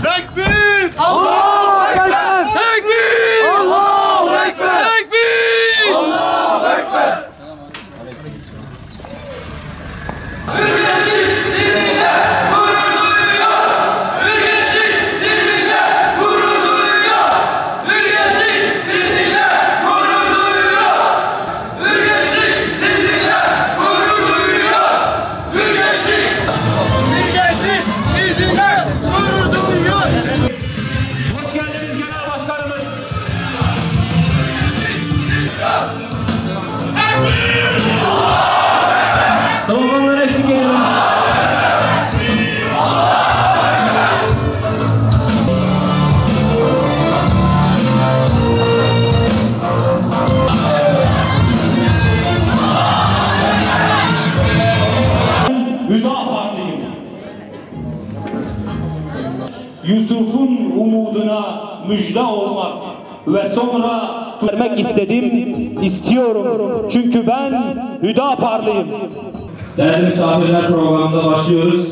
Tekbir! Allahu Ekber! Tekbir! Allahu Ekber! Tekbir! Allahu Ekber! Hürriyetin sizinle gurur duyuyor! Hürriyetin sizinle gurur duyuyor! Hürriyetin sizinle gurur duyuyor! Hürriyetin sizinle gurur duyuyor! Hürriyetin sizinle gurur duyuyor! Hoş geldiniz Genel Başkanımız. Sloganlara eşlik edelim. Hüdaparlıyım. Yusuf'un umuduna müjde olmak ve sonra vermek istiyorum. Çünkü ben Hüdaparlıyım. Değerli misafirler, programımıza başlıyoruz.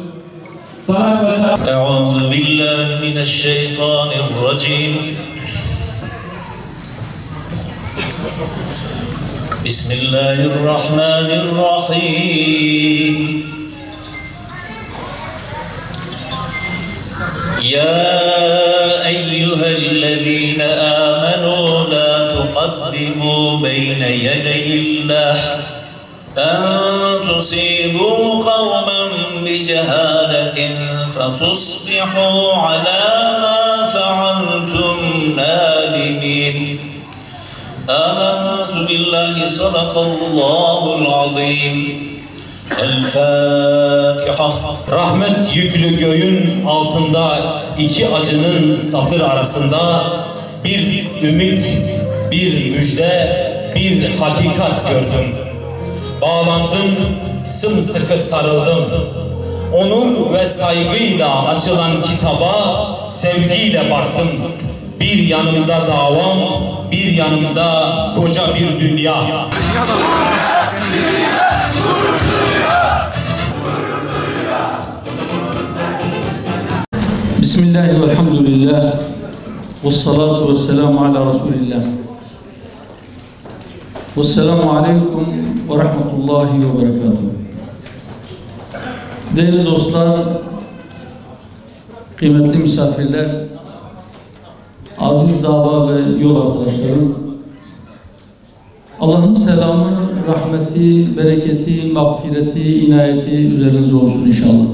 Sanat ve sanat. Euzu billahi mineşşeytanirracim. Bismillahirrahmanirrahim. Ya eyyühellezine amenu la tuqaddimu beyne yedeyillah en tusibu kavmen bicehaletin fetusbihu ala ma fealtum nadimin. Âmentü billahi sadakallâhul azîm. El-Fatiha. Rahmet yüklü göğün altında iki acının satır arasında bir ümit, bir müjde, bir hakikat gördüm. Bağlandım, sımsıkı sarıldım. Onur ve saygıyla açılan kitaba sevgiyle baktım. Bir yanımda davam, bir yanımda koca bir dünya. Bismillahirrahmanirrahim. Elhamdülillah. Vessalatu vesselamu ala Resulillah. Vesselamu aleyküm ve rahmetullahi ve berekatuhu. Değerli dostlar, kıymetli misafirler, aziz dava ve yol arkadaşlarım, Allah'ın selamı, rahmeti, bereketi, mağfireti, inayeti üzerinize olsun inşallah.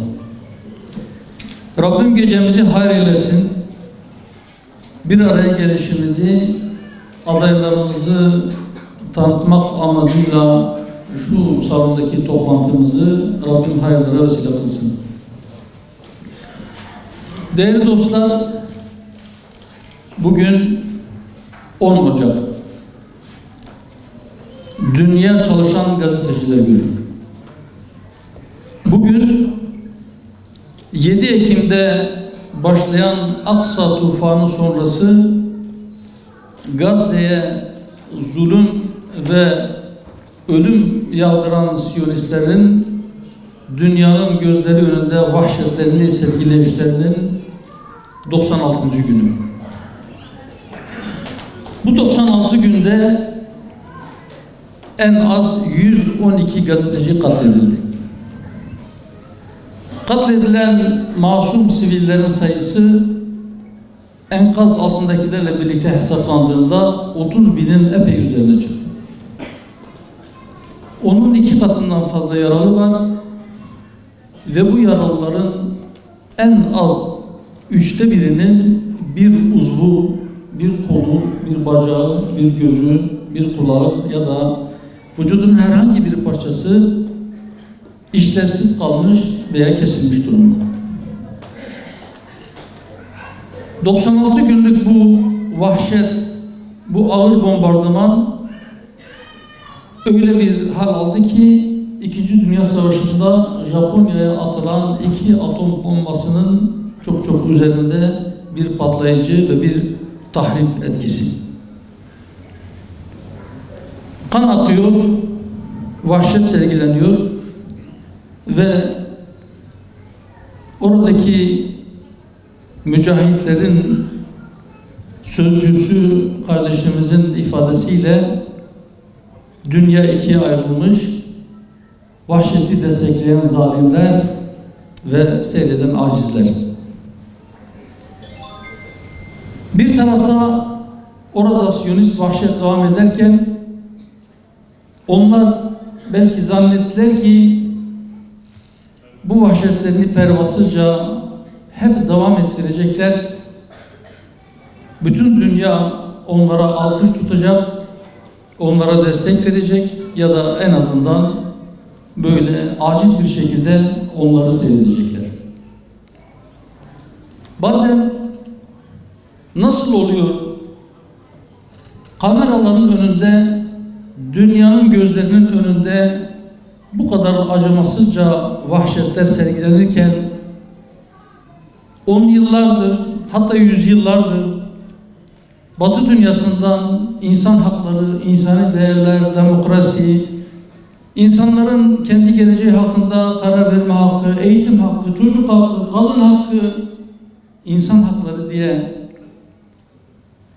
Rabbim gecemizi hayır eylesin. Bir araya gelişimizi, adaylarımızı tanıtmak amacıyla şu salondaki toplantımızı Rabbim hayırlara vesile kılsın. Değerli dostlar, bugün 10 Ocak. Dünya Çalışan Gazeteciler Günü. Bugün 7 Ekim'de başlayan Aksa tufanı sonrası Gazze'ye zulüm ve ölüm yağdıran Siyonistlerin dünyanın gözleri önünde vahşetlerini sergileyişlerinin 96. günü. Bu 96 günde en az 112 gazeteci katledildi. Katledilen masum sivillerin sayısı enkaz altındakilerle birlikte hesaplandığında 30.000'in epey üzerine çıktı. Onun 2 katından fazla yaralı var ve bu yaralıların en az 3'te 1'inin bir uzvu, bir kolu, bir bacağı, bir gözü, bir kulağı ya da vücudun herhangi bir parçası işlevsiz kalmış veya kesilmiş durumda. 96 günlük bu vahşet, bu ağır bombardıman öyle bir hal aldı ki 2. Dünya Savaşı'nda Japonya'ya atılan 2 atom bombasının çok üzerinde bir patlayıcı ve bir tahrip etkisi. Kan akıyor, vahşet sergileniyor ve oradaki mücahitlerin sözcüsü kardeşimizin ifadesiyle dünya ikiye ayrılmış, vahşeti destekleyen zalimler ve seyreden acizler. Bir tarafta orada Siyonist vahşet devam ederken onlar belki zannettiler ki bu vahşetlerini pervasızca hep devam ettirecekler. Bütün dünya onlara alkış tutacak, onlara destek verecek ya da en azından böyle aciz bir şekilde onları seyredecekler. Bazen nasıl oluyor? Kameraların önünde, dünyanın gözlerinin önünde bu kadar acımasızca vahşetler sergilenirken 10 yıllardır, hatta 100 yıllardır Batı dünyasından insan hakları, insani değerler, demokrasi, insanların kendi geleceği hakkında karar verme hakkı, eğitim hakkı, çocuk hakkı, kadın hakkı, insan hakları diye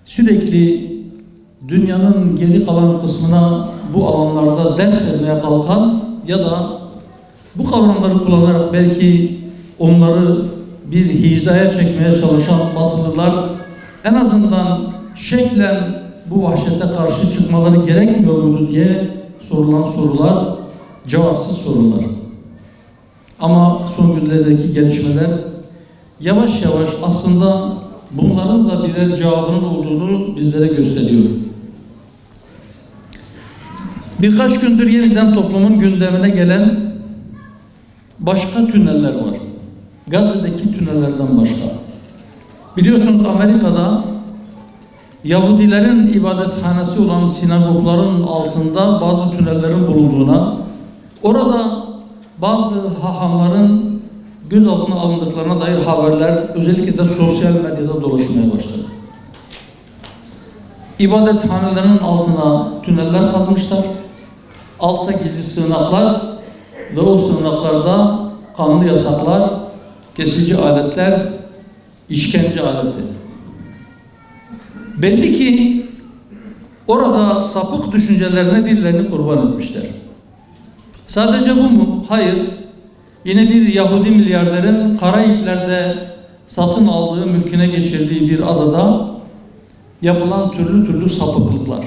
sürekli dünyanın geri kalan kısmına bu alanlarda ders vermeye kalkan ya da bu kavramları kullanarak belki onları bir hizaya çekmeye çalışan Batılılar en azından şeklen bu vahşete karşı çıkmaları gerekmiyor muydu diye sorulan sorular cevapsız sorular. Ama son günlerdeki gelişmeler yavaş yavaş aslında bunların da birer cevabının olduğunu bizlere gösteriyor. Birkaç gündür yeniden toplumun gündemine gelen başka tüneller var. Gazze'deki tünellerden başka. Biliyorsunuz Amerika'da Yahudilerin ibadethanesi olan sinagogların altında bazı tünellerin bulunduğuna, orada bazı hahamların gözaltına alındıklarına dair haberler özellikle de sosyal medyada dolaşmaya başladı. İbadethanelerinin altına tüneller kazmışlar, altta gizli sığınaklar ve o sığınaklarda kanlı yataklar, kesici aletler, işkence aleti. Belli ki orada sapık düşüncelerine birilerini kurban etmişler. Sadece bu mu? Hayır. Yine bir Yahudi milyarderin Karayipler'de satın aldığı, mülküne geçirdiği bir adada yapılan türlü türlü sapıklıklar.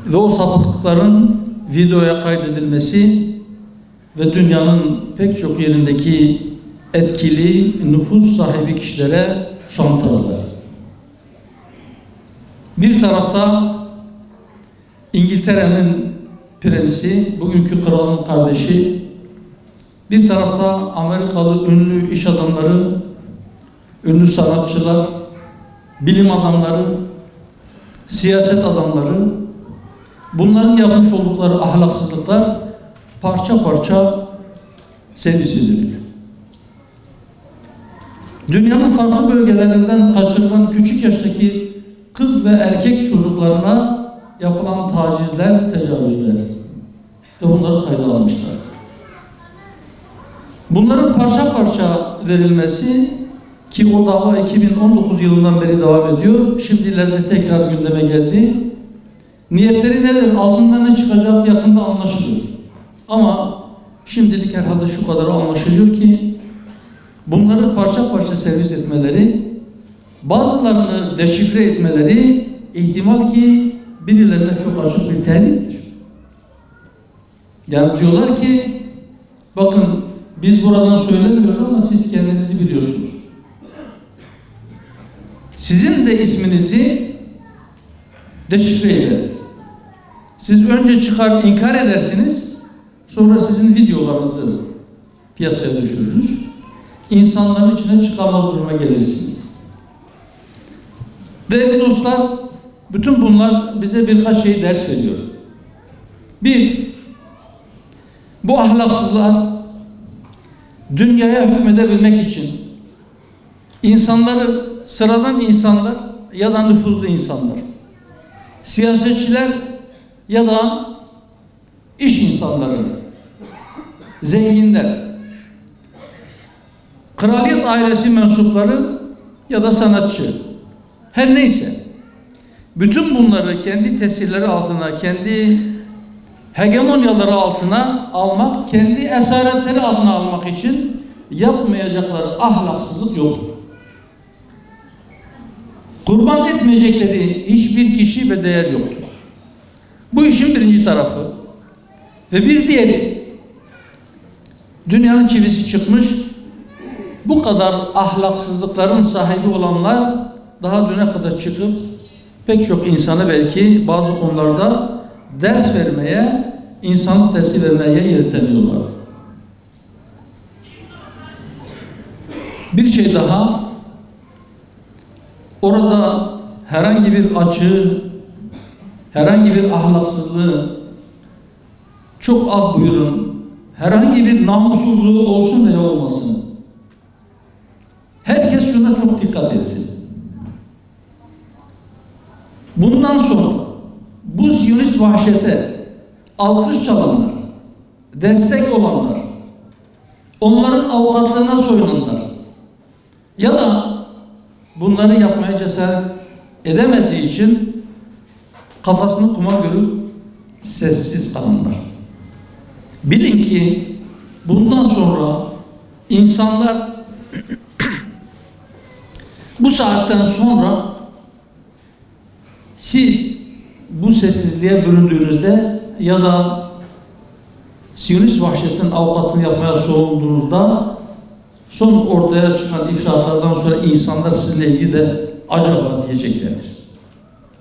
Ve o sapıklıkların videoya kaydedilmesi ve dünyanın pek çok yerindeki etkili nüfus sahibi kişilere şantajlar. Bir tarafta İngiltere'nin prensi, bugünkü kralın kardeşi, bir tarafta Amerikalı ünlü iş adamları, ünlü sanatçılar, bilim adamları, siyaset adamları, bunların yapmış oldukları ahlaksızlıklar parça parça servis ediliyor. Dünyanın farklı bölgelerinden kaçırılan küçük yaştaki kız ve erkek çocuklarına yapılan tacizler, tecavüzler ve bunları kayda almışlar. Bunların parça parça verilmesi ki o dava 2019 yılından beri devam ediyor. Şimdilerde tekrar gündeme geldi. Niyetleri nedir? Altından ne çıkacak yakında anlaşılıyor. Ama şimdilik herhalde şu kadar anlaşılıyor ki bunları parça parça servis etmeleri, bazılarını deşifre etmeleri ihtimal ki birilerine çok açık bir tehdittir. Yani diyorlar ki bakın biz buradan söylemiyoruz ama siz kendinizi biliyorsunuz. Sizin de isminizi deşifre ederiz. Siz önce çıkar inkar edersiniz, sonra sizin videolarınızı piyasaya düşürürüz. İnsanların içine çıkamaz duruma gelirsiniz. Değerli dostlar, bütün bunlar bize birkaç şey ders veriyor. Bir, bu ahlaksızlar dünyaya hükmedebilmek için insanları, sıradan insanlar ya da nüfuzlu insanlar, siyasetçiler ya da iş insanları, zenginler, kraliyet ailesi mensupları ya da sanatçı, her neyse, bütün bunları kendi tesirleri altına, kendi hegemonyaları altına almak, kendi esaretleri altına almak için yapmayacakları ahlaksızlık yoktur. Kurban etmeyecekleri hiçbir kişi ve değer yoktur. Bu işin birinci tarafı. Ve bir diğeri, dünyanın çivisi çıkmış, bu kadar ahlaksızlıkların sahibi olanlar daha düne kadar çıkıp pek çok insanı belki bazı konularda ders vermeye, insanlık dersi vermeye yelteniyorlar. Bir şey daha, orada herhangi bir açığı, herhangi bir ahlaksızlığı, çok af buyurun, herhangi bir namussuzluğu olsun veya olmasın, herkes şuna çok dikkat etsin. Bundan sonra bu Siyonist vahşete alkış çalanlar, destek olanlar, onların avukatlığına soyunanlar ya da bunları yapmaya cesaret edemediği için kafasını kuma görüp sessiz kalanlar. Bilin ki bundan sonra insanlar bu saatten sonra siz bu sessizliğe büründüğünüzde ya da Siyonist vahşetin avukatlığını yapmaya soğunduğunuzda son ortaya çıkan ifşaatlardan sonra insanlar sizinle ilgili de acaba diyeceklerdir.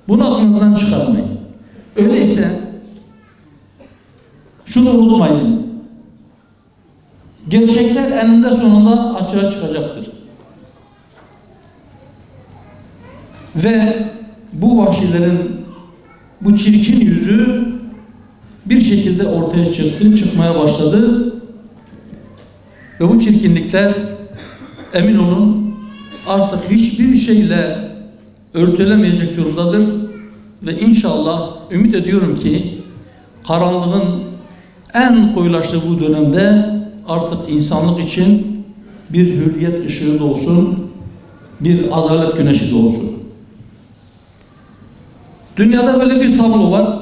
Bunu aklınızdan çıkarmayın. Öyleyse şunu unutmayın. Gerçekler eninde sonunda açığa çıkacaktır. Ve bu vahşilerin bu çirkin yüzü bir şekilde ortaya çıktı, çıkmaya başladı. Ve bu çirkinlikler emin olun artık hiçbir şeyle örtülemeyecek durumdadır. Ve inşallah ümit ediyorum ki karanlığın en koyulaştığı bu dönemde artık insanlık için bir hürriyet ışığı da olsun, bir adalet güneşi de olsun. Dünyada böyle bir tablo var.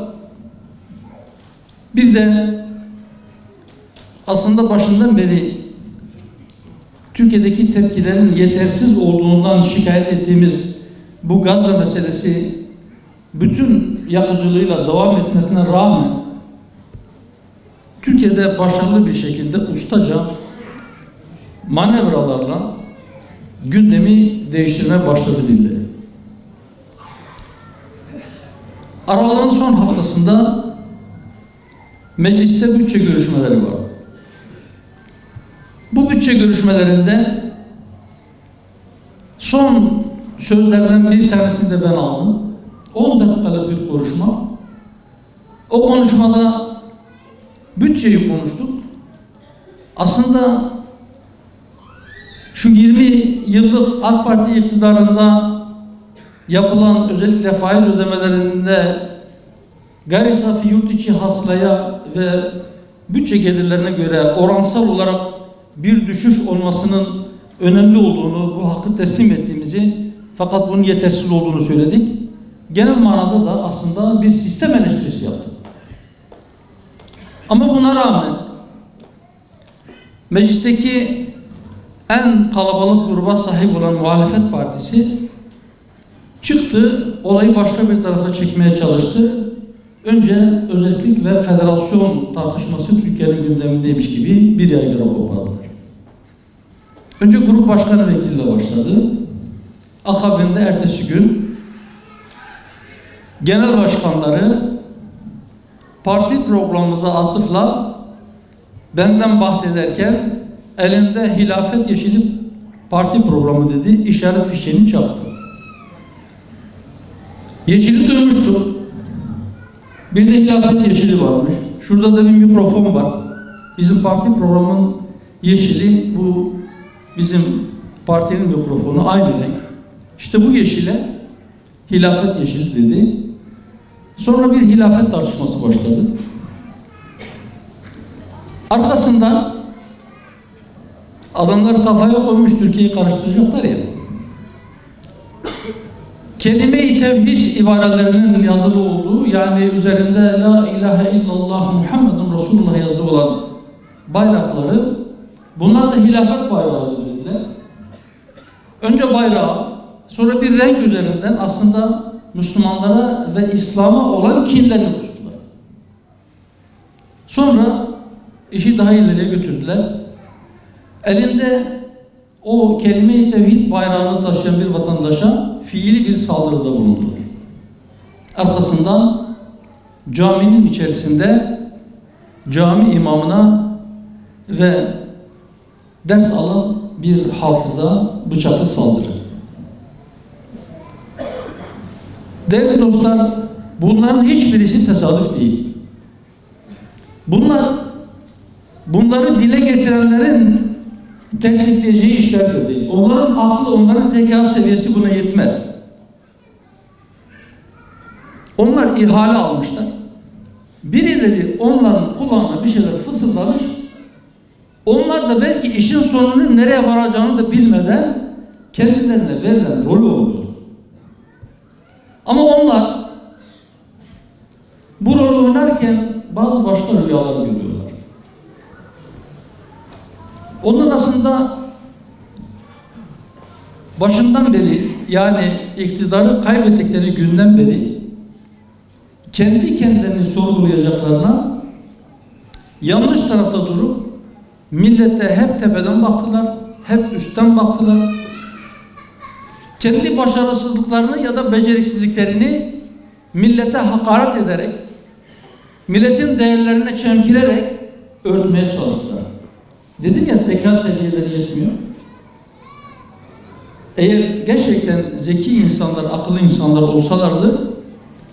Bir de aslında başından beri Türkiye'deki tepkilerin yetersiz olduğundan şikayet ettiğimiz bu Gazze meselesi bütün yakıcılığıyla devam etmesine rağmen Türkiye'de başarılı bir şekilde ustaca manevralarla gündemi değiştirmeye başladı birileri. Aralığın son haftasında mecliste bütçe görüşmeleri var. Bu bütçe görüşmelerinde son sözlerden bir tanesini de ben aldım. 10 dakikalık bir konuşma. O konuşmada bütçeyi konuştuk. Aslında şu 20 yıllık AK Parti iktidarında yapılan özellikle faiz ödemelerinde gayri safi yurt içi hasılaya ve bütçe gelirlerine göre oransal olarak bir düşüş olmasının önemli olduğunu, bu hakkı teslim ettiğimizi fakat bunun yetersiz olduğunu söyledik. Genel manada da aslında bir sistem eleştirisi yaptık. Ama buna rağmen meclisteki en kalabalık gruba sahip olan muhalefet partisi çıktı, olayı başka bir tarafa çekmeye çalıştı. Önce özellik ve federasyon tartışması Türkiye'nin gündemindeymiş gibi bir yaygara kopardılar. Önce grup başkanı vekiliyle başladı. Akabinde ertesi gün genel başkanları parti programımıza atıfla benden bahsederken elinde hilafet yeşili parti programı dedi, işaret fişeğini çaktı. Yeşili duymuştuk. Bir de hilafet yeşili varmış. Şurada da bir mikrofon var. Bizim parti programının yeşili, bu bizim partinin mikrofonu, aynı renk. İşte bu yeşile hilafet yeşili dedi. Sonra bir hilafet tartışması başladı. Arkasından Adamlar kafaya koymuş Türkiye'yi karıştıracaklar ya. Kelime-i tevhid ibarelerinin yazılı olduğu, yani üzerinde La ilahe illallah Muhammedun Resulullah yazılı olan bayrakları, bunlar da hilafet bayrağı dediler. Önce bayrağı, sonra bir renk üzerinden aslında Müslümanlara ve İslam'a olan kinlerini kustular. Sonra işi daha ileriye götürdüler. Elinde o kelime-i tevhid bayrağını taşıyan bir vatandaşa fiili bir saldırıda bulundular. Arkasından caminin içerisinde cami imamına ve ders alan bir hafıza bıçaklı saldırı. Değerli dostlar, bunların hiçbirisi tesadüf değil. Bunları dile getirenlerin tertipleyeceği işler de değil. Onların aklı, onların zeka seviyesi buna yetmez. Onlar ihale almışlar. Birileri onların kulağına bir şeyler fısıldamış. Onlar da belki işin sonunun nereye varacağını da bilmeden kendilerine verilen rolü oldu. Ama onlar bu rolü oynarken bazı başka rüyalar görüyorlar. Onlar aslında başından beri, yani iktidarı kaybettikleri günden beri kendi kendilerini sorgulayacaklarına yanlış tarafta durup millete hep tepeden baktılar, hep üstten baktılar. Kendi başarısızlıklarını ya da beceriksizliklerini millete hakaret ederek, milletin değerlerine çemkirerek örtmeye çalıştılar. Dedim ya, zeka seviyeleri yetmiyor. Eğer gerçekten zeki insanlar, akıllı insanlar olsalardı,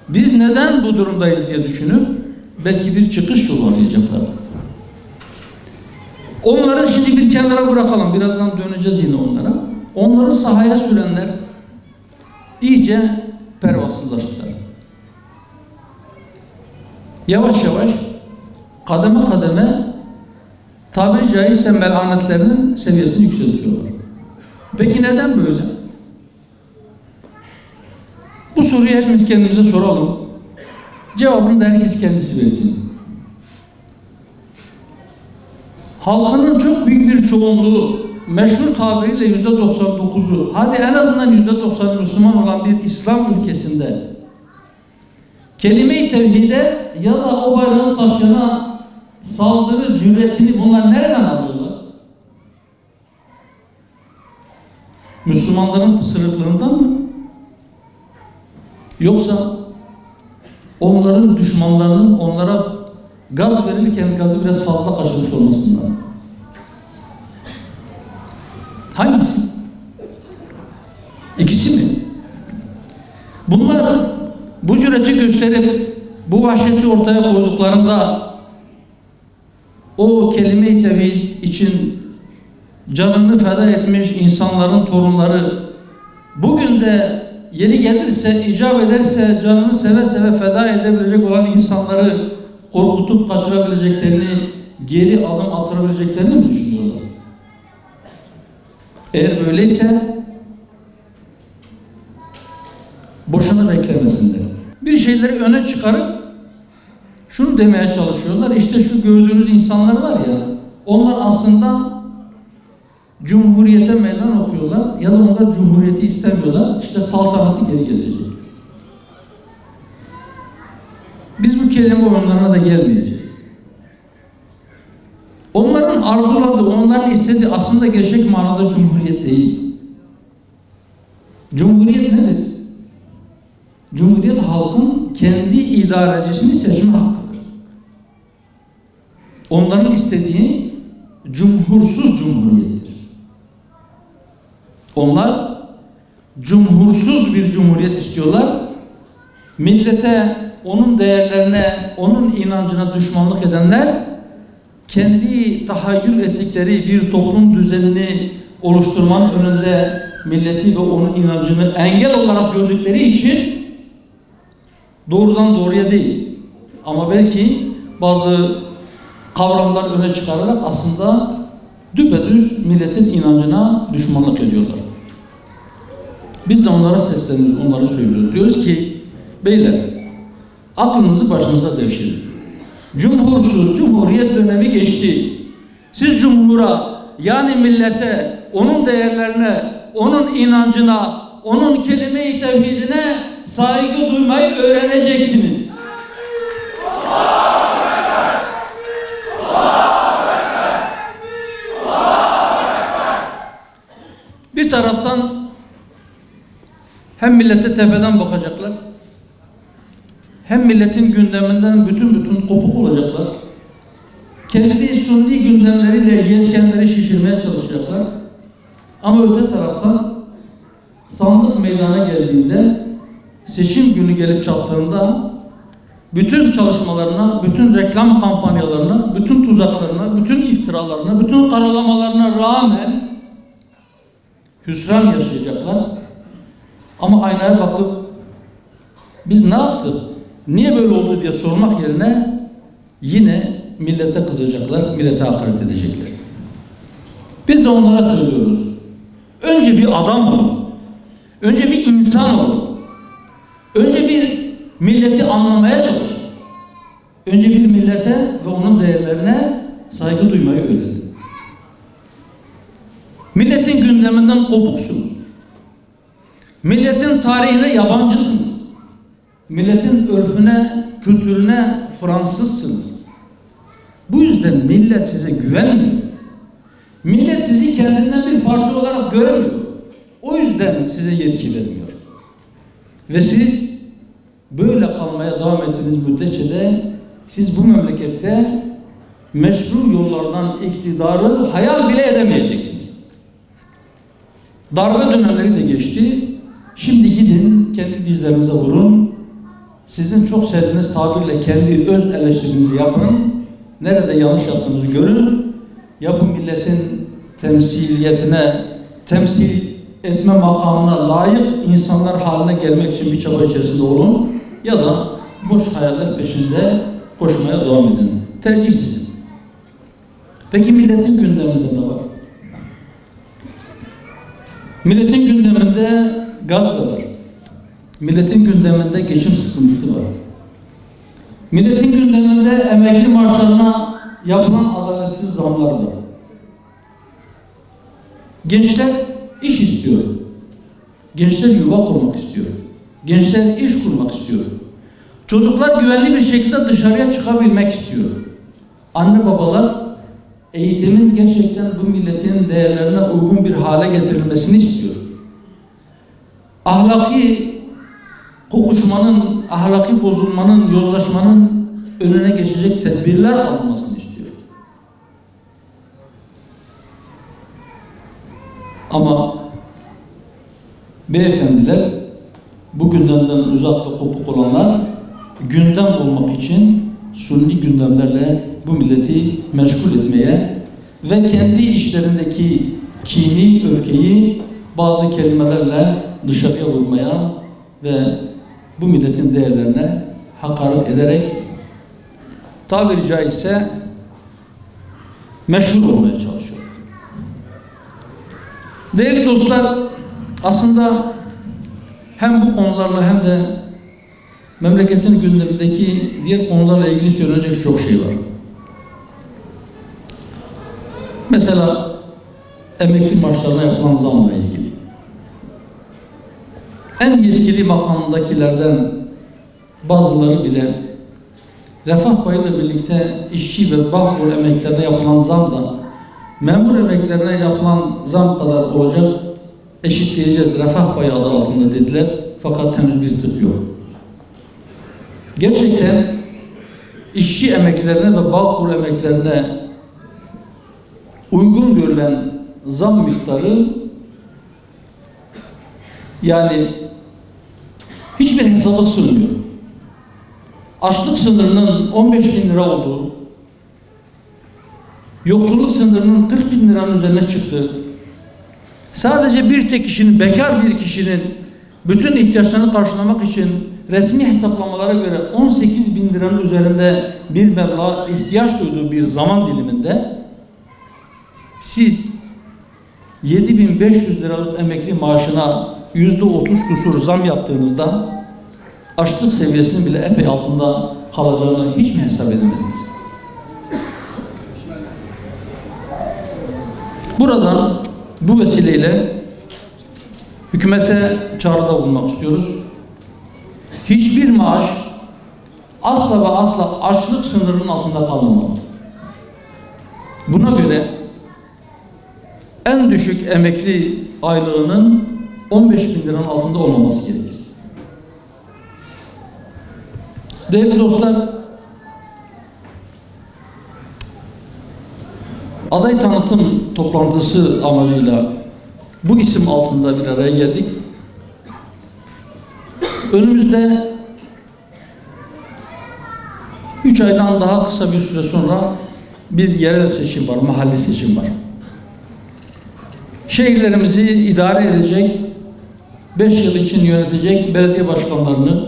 biz neden bu durumdayız diye düşünüp belki bir çıkış yolu arayacaklardı. Onları şimdi bir kenara bırakalım. Birazdan döneceğiz yine onlara. Onları sahaya sürenler iyice pervasızlaştılar. Yavaş yavaş, kademe kademe tabiri caizse melanetlerinin seviyesini yükseltiyorlar. Peki neden böyle? Bu soruyu hepimiz kendimize soralım. Cevabını da herkes kendisi versin. Halkının çok büyük bir çoğunluğu, meşhur tabiriyle %99'u, hadi en azından %90'ı Müslüman olan bir İslam ülkesinde kelime-i tevhide ya da o bayrağı taşıyana saldırı cüretini bunlar nereden alıyorlar? Müslümanların pısırıklığından mı? Yoksa onların düşmanlarının onlara gaz verirken gazı biraz fazla kaçırmış olmasından mı? Hangisi? İkisi mi? Bunlar bu cüreti gösterip bu vahşeti ortaya koyduklarında o kelime-i tevhid için canını feda etmiş insanların torunları bugün de yeri gelirse, icap ederse canını seve seve feda edebilecek olan insanları korkutup kaçırabileceklerini, geri adım attırabileceklerini mi düşünüyorlar? Eğer öyleyse boşuna beklemesinler. Bir şeyleri öne çıkarıp şunu demeye çalışıyorlar. İşte şu gördüğünüz insanlar var ya, onlar aslında Cumhuriyete meydan okuyorlar ya da onlar Cumhuriyeti istemiyorlar. İşte saltanatı geri gelecek. Biz bu kelime oyunlarına da gelmeyeceğiz. Onların arzuladığı, onların istediği aslında gerçek manada Cumhuriyet değil. Cumhuriyet nedir? Cumhuriyet halkın kendi idarecisini seçme hakkıdır. Onların istediği cumhursuz cumhuriyettir. Onlar cumhursuz bir cumhuriyet istiyorlar. Millete, onun değerlerine, onun inancına düşmanlık edenler kendi tahayyül ettikleri bir toplum düzenini oluşturmanın önünde milleti ve onun inancını engel olarak gördükleri için doğrudan doğruya değil ama belki bazı kavramlar öne çıkararak aslında düpedüz milletin inancına düşmanlık ediyorlar. Biz de onlara sesleniyoruz, onları söylüyoruz. Diyoruz ki, beyler, aklınızı başınıza devşirin. Cumhursuz, cumhuriyet dönemi geçti. Siz cumhura, yani millete, onun değerlerine, onun inancına, onun kelime-i tevhidine saygı duymayı öğreneceksiniz. Bir taraftan hem millete tepeden bakacaklar, hem milletin gündeminden bütün kopuk olacaklar. Kendi sunni gündemleriyle yelkenleri şişirmeye çalışacaklar. Ama öte taraftan sandık meydana geldiğinde, seçim günü gelip çattığında bütün çalışmalarına, bütün reklam kampanyalarına, bütün tuzaklarına, bütün iftiralarına, bütün karalamalarına rağmen hüsran yaşayacaklar. Ama aynaya bakıp biz ne yaptık, niye böyle oldu diye sormak yerine yine millete kızacaklar, millete hakaret edecekler. Biz de onlara söylüyoruz. Önce bir adam olun. Önce bir insan olun. Önce bir milleti anlamaya çalışın. Önce bir millete ve onun değerlerine saygı duymayı öğrenin. Milletin gündeminden kopuksunuz. Milletin tarihine yabancısınız. Milletin örfüne, kültürüne Fransızsınız. Bu yüzden millet size güvenmiyor. Millet sizi kendinden bir parça olarak görmüyor. O yüzden size yetki vermiyor. Ve siz böyle kalmaya devam ettiğiniz müddetçe de siz bu memlekette meşru yollardan iktidarı hayal bile edemeyeceksiniz. Darbe dönemleri de geçti. Şimdi gidin kendi dizlerinize vurun. Sizin çok sevdiğiniz tabirle kendi öz eleştirinizi yapın. Nerede yanlış yaptığınızı görün. Ya bu milletin temsiliyetine, temsil etme makamına layık insanlar haline gelmek için bir çaba içerisinde olun. Ya da boş hayaller peşinde koşmaya devam edin. Tercih sizin. Peki milletin gündeminde ne var? Milletin gündeminde gaz da var. Milletin gündeminde geçim sıkıntısı var. Milletin gündeminde emekli maaşlarına yapılan adaletsiz zamlar var. Gençler iş istiyor. Gençler yuva kurmak istiyor. Gençler iş kurmak istiyor. Çocuklar güvenli bir şekilde dışarıya çıkabilmek istiyor. Anne babalar eğitimin gerçekten bu milletin değerlerine uygun bir hale getirilmesini istiyor. Ahlaki kokuşmanın, ahlaki bozulmanın, yozlaşmanın önüne geçecek tedbirler alınmasını istiyor. Ama beyefendiler, bu gündemden uzak ve kopuk olanlar gündem olmak için sunni gündemlerle bu milleti meşgul etmeye ve kendi işlerindeki kini, öfkeyi bazı kelimelerle dışarıya vurmaya ve bu milletin değerlerine hakaret ederek tabiri caizse meşhur olmaya çalışıyor. Değerli dostlar, aslında hem bu konularla hem de memleketin gündemindeki diğer konularla ilgili söylenecek çok şey var. Mesela emekli maaşlarına yapılan zamla ilgili. En yetkili makamdakilerden bazıları bile refah payıyla birlikte işçi ve Bağkur emeklilerine yapılan zam da memur emeklilerine yapılan zam kadar olacak, eşitleyeceğiz refah payı adı altında dediler. Fakat henüz bir tık yok. Gerçekten işçi emeklilerine ve Bağkur emeklilerine uygun görülen zam miktarı yani hiçbir hesaba sığmıyor. Açlık sınırının 15.000 lira olduğu, yoksulluk sınırının 40.000 liranın üzerine çıktı. Sadece bir tek kişinin, bekar bir kişinin bütün ihtiyaçlarını karşılamak için resmi hesaplamalara göre 18.000 liranın üzerinde bir meblağ ihtiyaç duyduğu bir zaman diliminde siz 7.500 liralık emekli maaşına %30 kusur zam yaptığınızda açlık seviyesinin bile epey altında kalacağını hiç mi hesap edemediniz? Buradan bu vesileyle hükümete çağrıda bulunmak istiyoruz. Hiçbir maaş asla ve asla açlık sınırının altında kalmamalı. Buna göre en düşük emekli aylığının 15.000 liranın altında olmaması gerekir. Değerli dostlar, aday tanıtım toplantısı amacıyla bu isim altında bir araya geldik. Önümüzde 3 aydan daha kısa bir süre sonra bir yerel seçim var, mahalli seçim var. Şehirlerimizi idare edecek, 5 yıl için yönetecek belediye başkanlarını,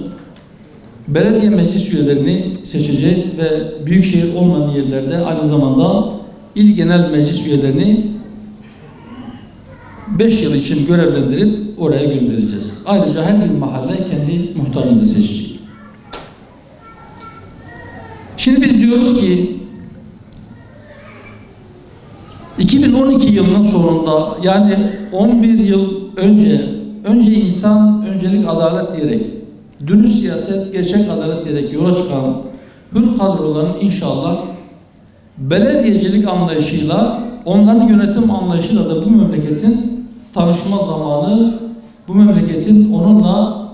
belediye meclis üyelerini seçeceğiz ve büyükşehir olmayan yerlerde aynı zamanda il genel meclis üyelerini 5 yıl için görevlendirip oraya göndereceğiz. Ayrıca her bir mahalle kendi muhtarını da seçecek. Şimdi biz diyoruz ki 2012 yılının sonunda, yani 11 yıl önce insan, öncelik adalet diyerek, dürüst siyaset, gerçek adalet diyerek yola çıkan hür kadroların inşallah belediyecilik anlayışıyla, onların yönetim anlayışıyla da bu memleketin tanışma zamanı, bu memleketin onunla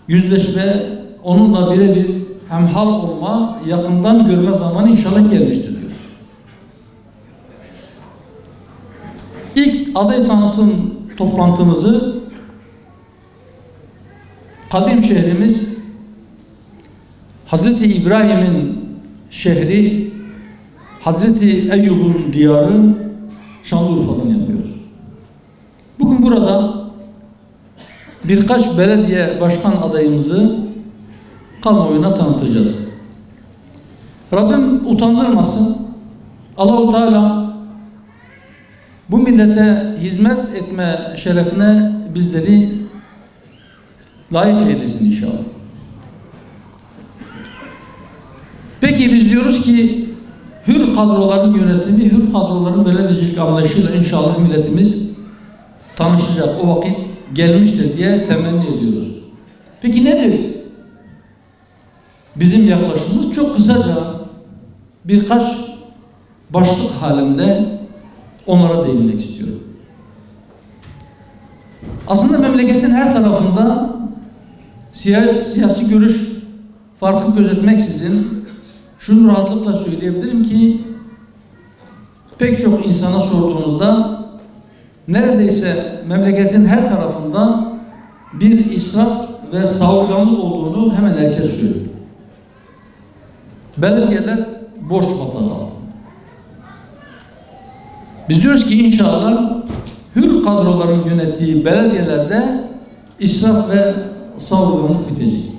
yüzleşme, onunla birebir hemhal olma, yakından görme zamanı inşallah gelmiştir diyor. İlk aday tanıtım toplantımızı kadim şehrimiz Hazreti İbrahim'in şehri, Hazreti Eyyub'un diyarı Şanlıurfa'dan yapıyoruz. Bugün burada birkaç belediye başkan adayımızı kamuoyuna tanıtacağız. Rabbim utandırmasın. Allah-u Teala bu millete hizmet etme şerefine bizleri layık eylesin inşallah. Peki biz diyoruz ki hür kadroların yönetimi, hür kadroların belediyecilik anlayışıyla inşallah milletimiz tanışacak, o vakit gelmiştir diye temenni ediyoruz. Peki nedir bizim yaklaşımımız? Çok kısaca birkaç başlık halinde onlara değinmek istiyorum. Aslında memleketin her tarafında siyasi görüş farkı gözetmeksizin şunu rahatlıkla söyleyebilirim ki pek çok insana sorduğumuzda neredeyse memleketin her tarafında bir israf ve savurganlık olduğunu hemen herkes söylüyor. Belediyeler borç batağı altında. Biz diyoruz ki inşallah hür kadroların yönettiği belediyelerde israf ve savurganlık bitecek.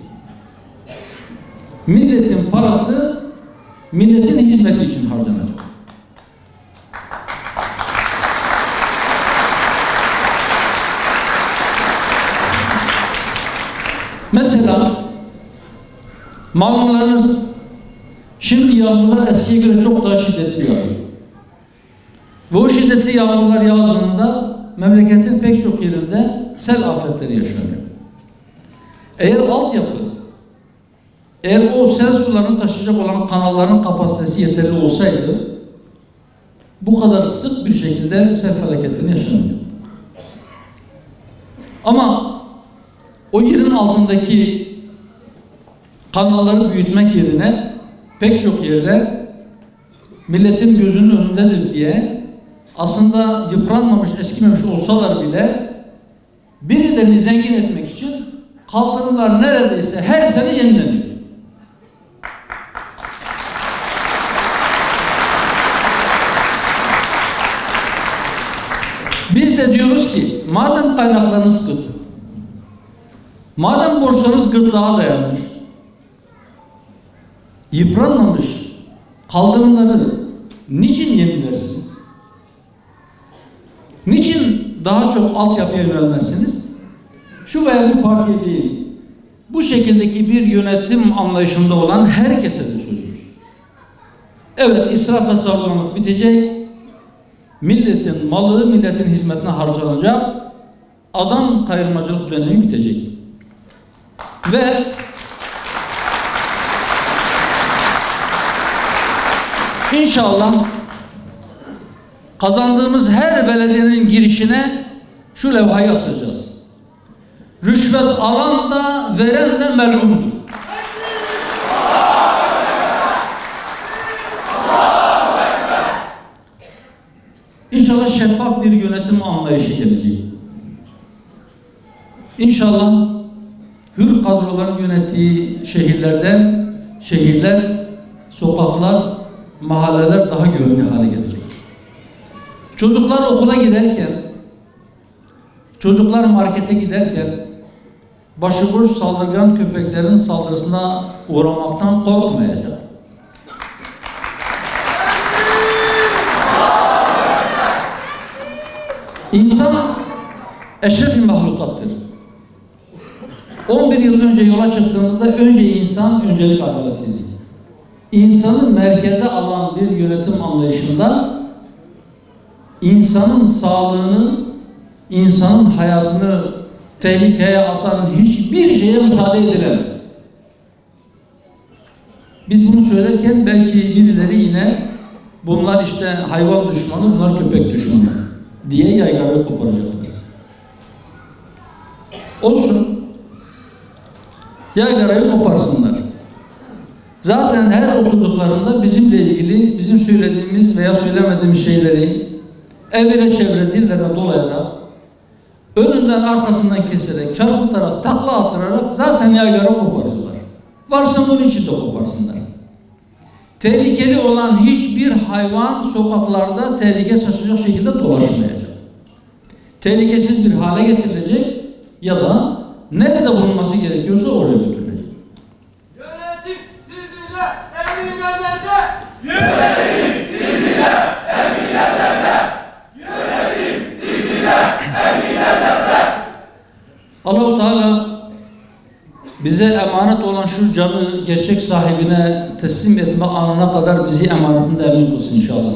Milletin parası milletin hizmeti için harcanacak. Mesela malumlarınız şimdi yağmurlar eskiye göre çok daha şiddetli yağıyor. Ve o şiddetli yağmurlar yağdığında memleketin pek çok yerinde sel afetleri yaşanıyor. Eğer altyapı, eğer o sel sularını taşıyacak olan kanalların kapasitesi yeterli olsaydı bu kadar sık bir şekilde sel felaketlerini yaşanmıyor. Ama o yerin altındaki kanalları büyütmek yerine pek çok yerde milletin gözünün önündedir diye aslında yıpranmamış, eskimemiş olsalar bile birilerini zengin etmek için kaldırımlar neredeyse her sene yenileniyor. Biz de diyoruz ki madem kaynaklarınız kıt, madem borçlarınız gırtlağa dayanmış, yıpranmamış kaldırımları niçin yenilersiniz? daha çok altyapıya yönelmezsiniz. Şu veya bu partiye değil, bu şekildeki bir yönetim anlayışında olan herkese de sözümüz. Evet, israf ve savurganlık bitecek. Milletin malı milletin hizmetine harcanacak. Adam kayırmacılık dönemi bitecek. Ve İnşallah kazandığımız her belediyenin girişine şu levhayı asacağız. Rüşvet alan da veren de melundur. İnşallah şeffaf bir yönetim anlayışı gelecek. İnşallah hür kadroların yönettiği şehirler, sokaklar, mahalleler daha güvenli hale gelecek. Çocuklar okula giderken, çocuklar markete giderken başıboş saldırgan köpeklerin saldırısına uğramaktan korkmayacak. İnsan eşref-i mahlukattır. 11 yıl önce yola çıktığımızda önce insan, öncelik adaletiydi. İnsanı merkeze alan bir yönetim anlayışında insanın sağlığını, insanın hayatını tehlikeye atan hiçbir şeye müsaade edilemez. Biz bunu söylerken belki birileri yine bunlar işte hayvan düşmanı, bunlar köpek düşmanı diye yaygarayı koparacaklar. Olsun. Yaygarayı koparsınlar. Zaten her oturduklarında bizimle ilgili bizim söylediğimiz veya söylemediğimiz şeyleri evre çevre dillerine dolayarak, önünden arkasından keserek, çarpıtarak, takla attırarak zaten yaygara koparıyorlar. Varsa bunun için de koparsınlar. Tehlikeli olan hiçbir hayvan sokaklarda tehlike saçacak şekilde dolaşmayacak. Tehlikesiz bir hale getirilecek ya da nerede bulunması gerekiyorsa oraya götürülecek. Yönetim sizinle, emirlerde. Yönetim sizinle, emirlerde. Yönetim sizinle, emirlerde. Allah-u Teala bize emanet olan şu canı gerçek sahibine teslim etme anına kadar bizi emanetinde emin kılsın inşallah.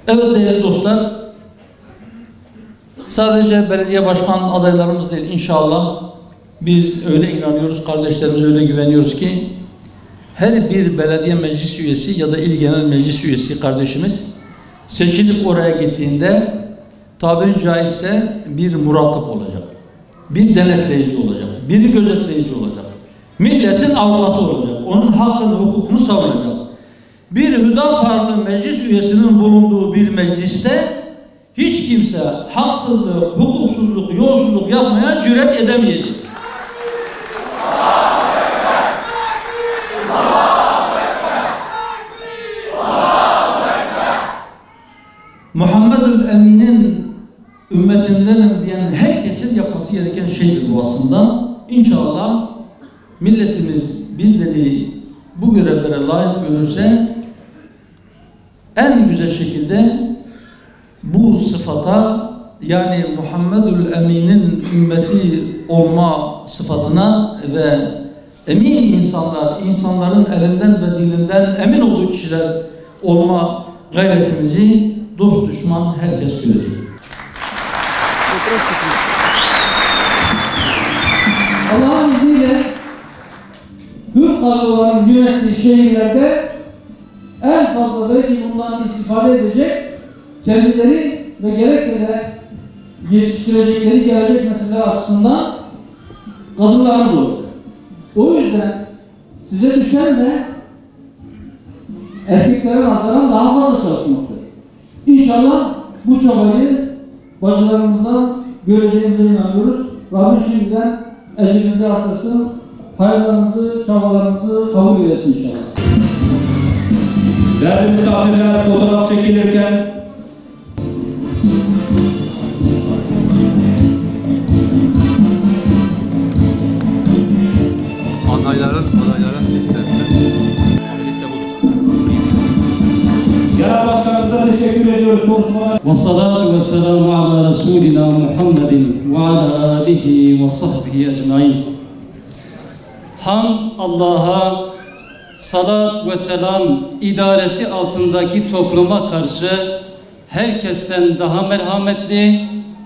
Evet değerli dostlar, sadece belediye başkan adaylarımız değil, inşallah biz öyle inanıyoruz, kardeşlerimize öyle güveniyoruz ki her bir belediye meclis üyesi ya da il genel meclis üyesi kardeşimiz seçilip oraya gittiğinde tabiri caizse bir murakip olacak, bir denetleyici olacak, bir gözetleyici olacak, milletin avukatı olacak, onun hakkını, hukukunu savunacak. Bir Hüdaparlı meclis üyesinin bulunduğu bir mecliste hiç kimse haksızlık, hukuksuzluk, yolsuzluk yapmaya cüret edemeyecek. Muhammedül Emin'in ümmetindenim diyen herkesin yapması gereken şeydir bu aslında. İnşallah milletimiz bizleri bu görevlere layık görürse en güzel şekilde bu sıfata, yani Muhammedül Emin'in ümmeti olma sıfatına ve emin insanlar, insanların elinden ve dilinden emin olduğu kişiler olma gayretimizi dost düşman herkes görecek. Allah'ın izniyle hür kadroların yönettiği şehirlerde en fazla belki bundan istifade edecek kendileri ve gerekse de yetiştirecekleri gelecek meseleler açısından kadınlarımız olur. O yüzden size düşen de erkeklere nazaran daha fazla çalışmaktır. İnşallah bu çabayı bacılarımızdan göreceğimize inanıyoruz. Rabbim şimdiden ecrinizi artırsın, hayırlarınızı, çabalarınızı kabul eylesin inşallah. Değerli misafirler, fotoğraf çekilirken adayların listesi. Liste budur. Genel Başkanımıza teşekkür ediyoruz. ediyoruz konuşmalar. Ve salatu ve selamu ala Resulina Muhammedin ve ala alihi ve sahbihi ecmain. Hamd Allah'a, salat ve selam idaresi altındaki topluma karşı herkesten daha merhametli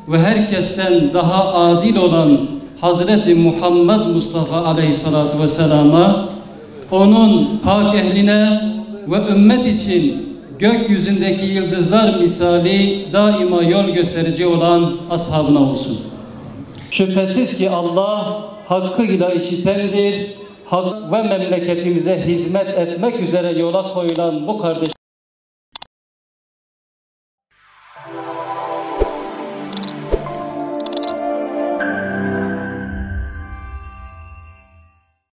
ve herkesten daha adil olan Hazreti Muhammed Mustafa Aleyhisselatü Vesselam'a, onun pak ehline ve ümmet için gökyüzündeki yıldızlar misali daima yol gösterici olan ashabına olsun. Şüphesiz ki Allah hakkıyla işitendir, hak ve memleketimize hizmet etmek üzere yola koyulan bu kardeş